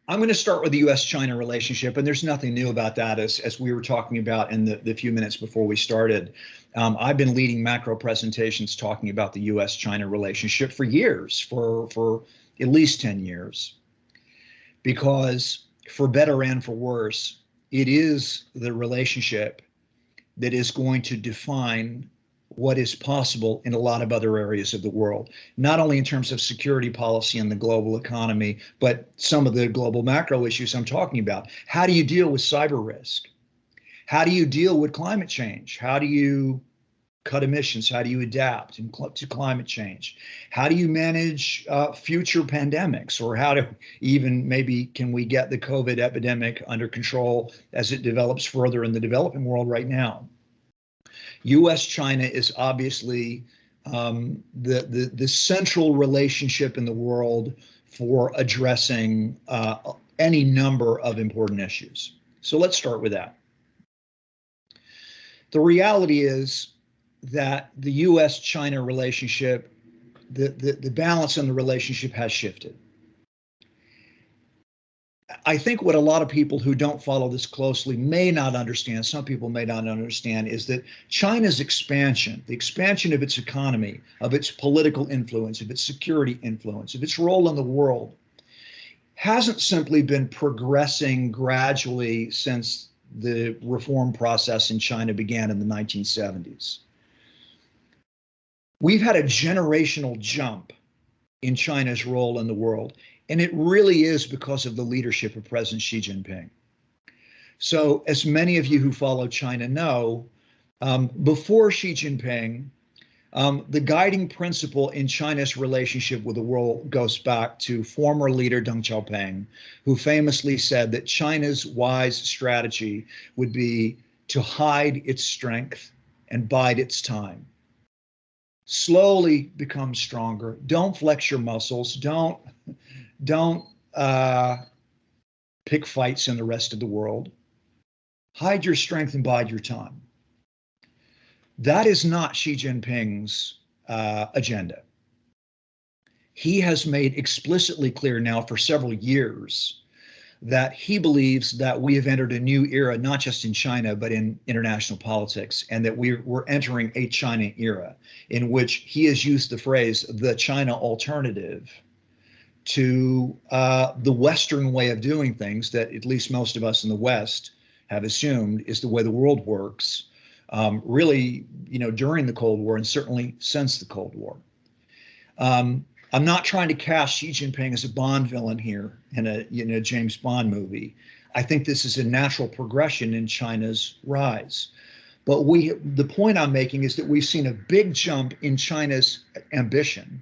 I'm going to start with the U.S.-China relationship, and there's nothing new about that, as we were talking about in the few minutes before we started. I've been leading macro presentations talking about the U.S.-China relationship for years, for at least 10 years, because for better and for worse, it is the relationship that is going to define what is possible in a lot of other areas of the world, not only in terms of security policy and the global economy, but some of the global macro issues I'm talking about. How do you deal with cyber risk? How do you deal with climate change? How do you cut emissions? How do you adapt to climate change? How do you manage future pandemics? Or how to even maybe can we get the COVID epidemic under control as it develops further in the developing world right now? U.S.-China is obviously the central relationship in the world for addressing any number of important issues. So let's start with that. The reality is that the U.S.-China relationship, the balance in the relationship has shifted. I think what a lot of people who don't follow this closely may not understand, some people may not understand, is that China's expansion, the expansion of its economy, of its political influence, of its security influence, of its role in the world, hasn't simply been progressing gradually since the reform process in China began in the 1970s. We've had a generational jump in China's role in the world. And it really is because of the leadership of President Xi Jinping. So as many of you who follow China know, before Xi Jinping, the guiding principle in China's relationship with the world goes back to former leader Deng Xiaoping, who famously said that China's wise strategy would be to hide its strength and bide its time. Slowly become stronger. Don't flex your muscles. Don't pick fights in the rest of the world. Hide your strength and bide your time. That is not Xi Jinping's agenda. He has made explicitly clear now for several years that he believes that we have entered a new era, not just in China, but in international politics, and that we're entering a China era in which he has used the phrase, the China alternative, to the Western way of doing things that at least most of us in the West have assumed is the way the world works, really, during the Cold War and certainly since the Cold War. I'm not trying to cast Xi Jinping as a Bond villain here in a James Bond movie. I think this is a natural progression in China's rise. But the point I'm making is that we've seen a big jump in China's ambition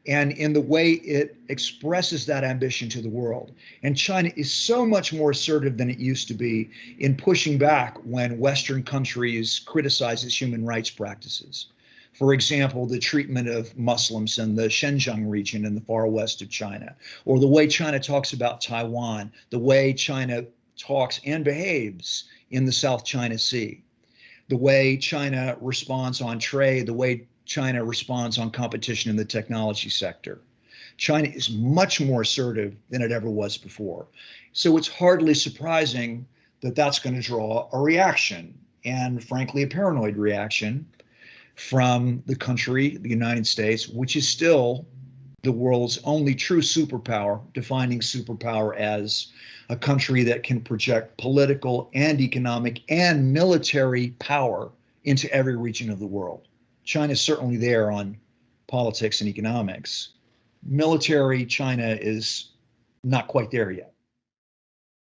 and in the way it expresses that ambition to the world. And China is so much more assertive than it used to be in pushing back when Western countries criticize its human rights practices. For example, the treatment of Muslims in the Xinjiang region in the far west of China, or the way China talks about Taiwan, the way China talks and behaves in the South China Sea, the way China responds on trade, the way China responds on competition in the technology sector. China is much more assertive than it ever was before. So it's hardly surprising that that's going to draw a reaction, and frankly, a paranoid reaction from the country, the United States, which is still the world's only true superpower, defining superpower as a country that can project political and economic and military power into every region of the world. China's certainly there on politics and economics. Military China is not quite there yet.